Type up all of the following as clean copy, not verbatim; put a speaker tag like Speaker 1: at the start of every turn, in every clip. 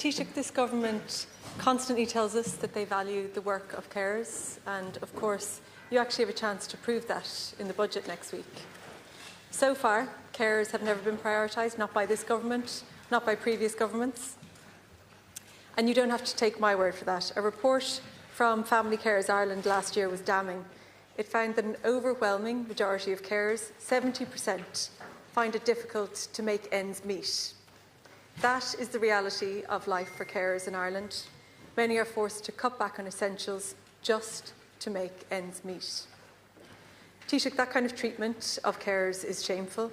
Speaker 1: Taoiseach, this government constantly tells us that they value the work of carers, and of course you actually have a chance to prove that in the budget next week. So far, carers have never been prioritised, not by this government, not by previous governments. And you don't have to take my word for that. A report from Family Carers Ireland last year was damning. It found that an overwhelming majority of carers, 70%, find it difficult to make ends meet. That is the reality of life for carers in Ireland. Many are forced to cut back on essentials just to make ends meet. Taoiseach, that kind of treatment of carers is shameful.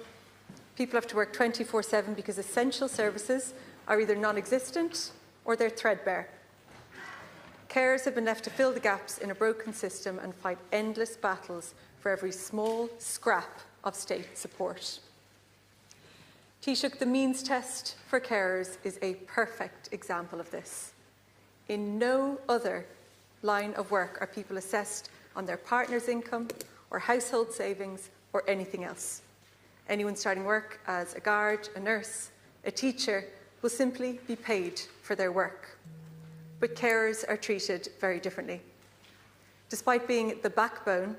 Speaker 1: People have to work 24/7 because essential services are either non-existent or they're threadbare. Carers have been left to fill the gaps in a broken system and fight endless battles for every small scrap of state support. Taoiseach, the means test for carers is a perfect example of this. In no other line of work are people assessed on their partner's income or household savings or anything else. Anyone starting work as a guard, a nurse, a teacher will simply be paid for their work. But carers are treated very differently. Despite being the backbone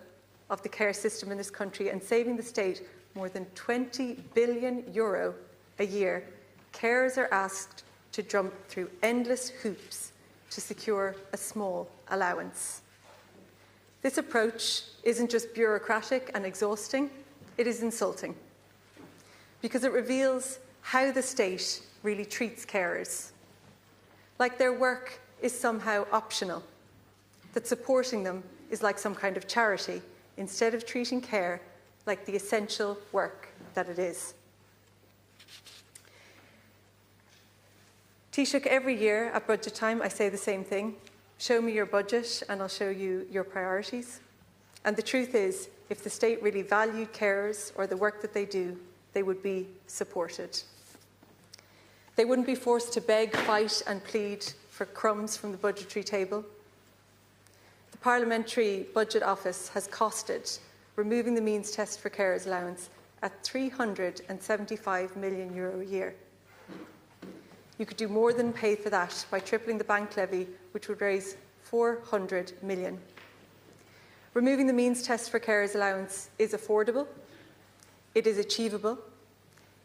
Speaker 1: of the care system in this country and saving the state more than €20 billion a year, carers are asked to jump through endless hoops to secure a small allowance. This approach isn't just bureaucratic and exhausting, it is insulting, because it reveals how the state really treats carers. Like their work is somehow optional, that supporting them is like some kind of charity, instead of treating care like the essential work that it is. Taoiseach, every year at budget time I say the same thing: show me your budget and I'll show you your priorities. And the truth is, if the state really valued carers or the work that they do, they would be supported. They wouldn't be forced to beg, fight and plead for crumbs from the budgetary table. The Parliamentary Budget Office has costed removing the means test for carers allowance at €375 million a year. You could do more than pay for that by tripling the bank levy, which would raise €400 million. Removing the means test for carers allowance is affordable, it is achievable,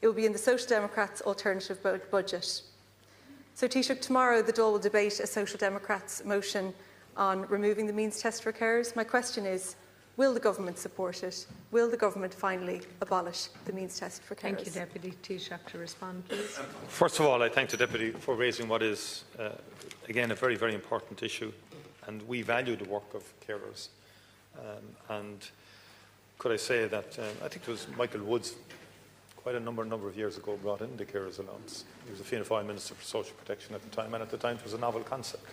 Speaker 1: it will be in the Social Democrats' alternative budget. So Taoiseach, tomorrow the Dáil will debate a Social Democrats motion on removing the means test for carers. My question is, will the government support it? Will the government finally abolish the means test for carers?
Speaker 2: Thank you, Deputy Taoiseach, to respond, please.
Speaker 3: First of all, I thank the Deputy for raising what is, again, a very, very important issue, and we value the work of carers. And could I say that I think it was Michael Woods, quite a number of years ago, brought in the carers allowance. He was the Fianna Fáil Minister for Social Protection at the time, and at the time it was a novel concept,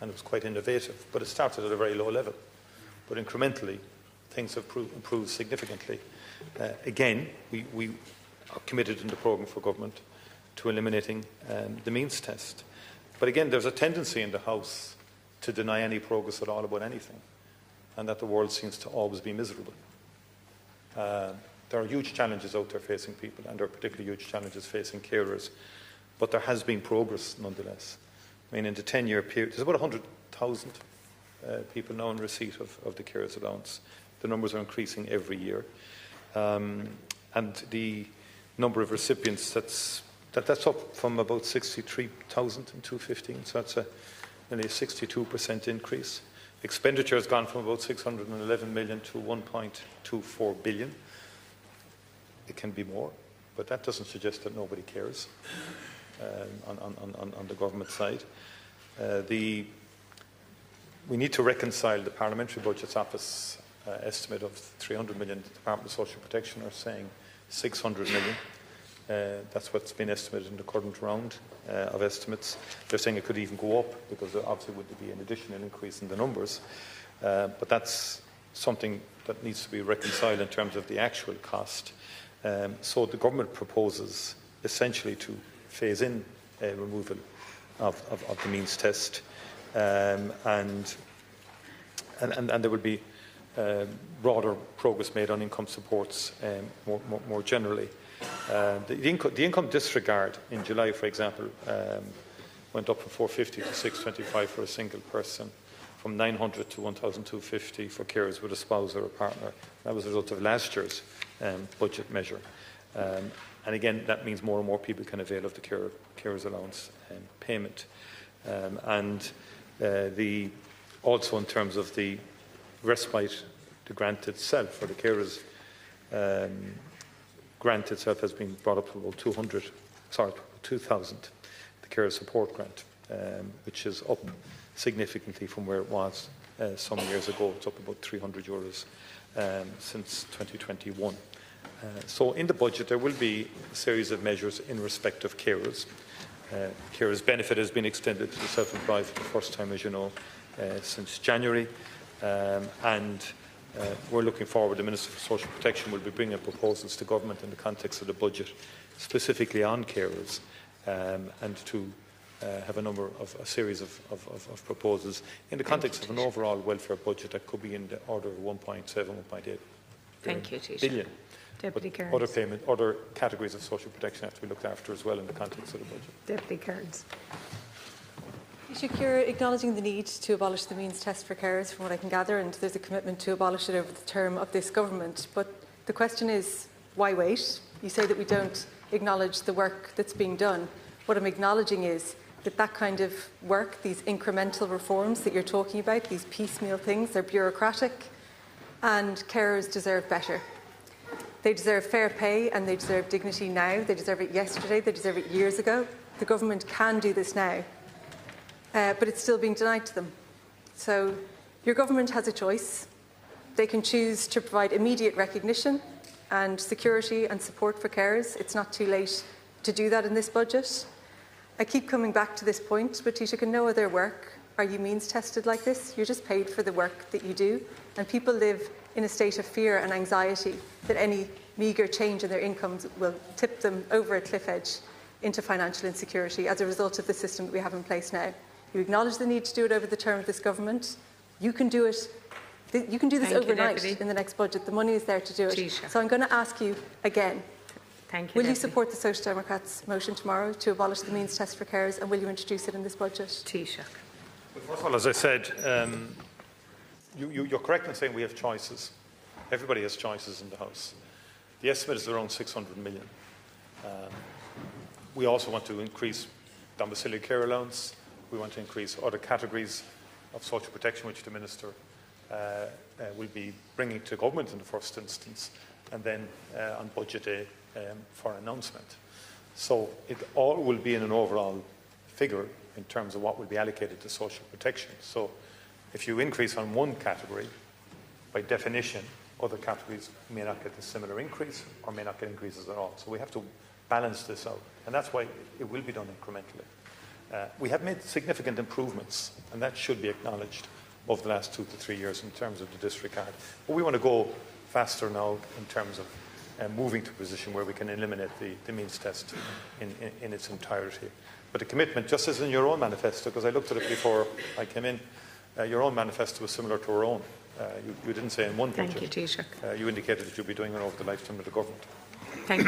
Speaker 3: and it was quite innovative, but it started at a very low level. But incrementally, things have improved significantly. Again, we are committed in the programme for government to eliminating the means test. But again, there's a tendency in the House to deny any progress at all about anything, and that the world seems to always be miserable. There are huge challenges out there facing people, and there are particularly huge challenges facing carers, but there has been progress nonetheless. I mean, in the 10-year period, there's about 100,000 people now in receipt of the carers allowance. The numbers are increasing every year. And the number of recipients, that's up from about 63,000 in 2015, so that's nearly a 62% increase. Expenditure has gone from about 611 million to 1.24 billion. It can be more, but that doesn't suggest that nobody cares on the government side. We need to reconcile the Parliamentary Budget Office estimate of 300 million. The Department of Social Protection are saying 600 million. That's what's been estimated in the current round of estimates. They're saying it could even go up, because there obviously would be an additional increase in the numbers. But that's something that needs to be reconciled in terms of the actual cost. So the government proposes essentially to phase in removal of the means test, and there will be broader progress made on income supports more generally. The income disregard in July, for example, went up from 450 to 625 for a single person, from 900 to 1,250 for carers with a spouse or a partner. That was a result of last year's budget measure. And again, that means more and more people can avail of the carers allowance payment. Also in terms of the respite, the grant itself, or the carers grant itself has been brought up to about 2,000, the carer support grant, which is up significantly from where it was some years ago. It's up about €300 since 2021. So in the budget there will be a series of measures in respect of carers. Carers benefit has been extended to the self-employed for the first time, as you know, since January, we're looking forward. The Minister for Social Protection will be bringing proposals to government in the context of the budget, specifically on carers, and to have a series of proposals in the context of an overall welfare budget that could be in the order of 1.7, 1.8 billion.
Speaker 2: Deputy Kearns.
Speaker 3: Other categories of social protection have to be looked after as well in the context of the budget.
Speaker 2: Deputy Kearns.
Speaker 1: Taoiseach, you're acknowledging the need to abolish the means test for carers, from what I can gather, and there's a commitment to abolish it over the term of this government. But the question is, why wait? You say that we don't acknowledge the work that's being done. What I'm acknowledging is that kind of work, these incremental reforms that you're talking about, these piecemeal things, they're bureaucratic, and carers deserve better. They deserve fair pay and they deserve dignity now. They deserve it yesterday, they deserve it years ago. The government can do this now, but it's still being denied to them. So your government has a choice. They can choose to provide immediate recognition and security and support for carers. It's not too late to do that in this budget. I keep coming back to this point, but Taoiseach, in no other work are you means tested like this. You're just paid for the work that you do, and people live in a state of fear and anxiety that any meagre change in their incomes will tip them over a cliff edge into financial insecurity as a result of the system that we have in place now. You acknowledge the need to do it over the term of this government. You can do it. You can do this overnight in the next budget. The money is there to do it.
Speaker 2: Taoiseach.
Speaker 1: So I'm going to ask you again.
Speaker 2: Thank you,
Speaker 1: will you support the Social Democrats' motion tomorrow to abolish the means test for carers, and will you introduce it in this budget?
Speaker 2: Taoiseach.
Speaker 3: Well, first of all, as I said, you're correct in saying we have choices. Everybody has choices in the House. The estimate is around 600 million. We also want to increase domiciliary care allowance. We want to increase other categories of social protection, which the Minister will be bringing to government in the first instance, and then on budget day for announcement. So it all will be in an overall figure in terms of what will be allocated to social protection. So if you increase on one category, by definition, other categories may not get a similar increase or may not get increases at all. So we have to balance this out, and that's why it will be done incrementally. We have made significant improvements, and that should be acknowledged, over the last 2 to 3 years in terms of the disregard. But we want to go faster now in terms of moving to a position where we can eliminate the means test in its entirety. But the commitment, just as in your own manifesto, because I looked at it before I came in, your own manifesto was similar to our own. You didn't say in one budget.
Speaker 2: Thank you, Taoiseach.
Speaker 3: You indicated that you'll be doing it over the lifetime of the government.
Speaker 2: Thank you.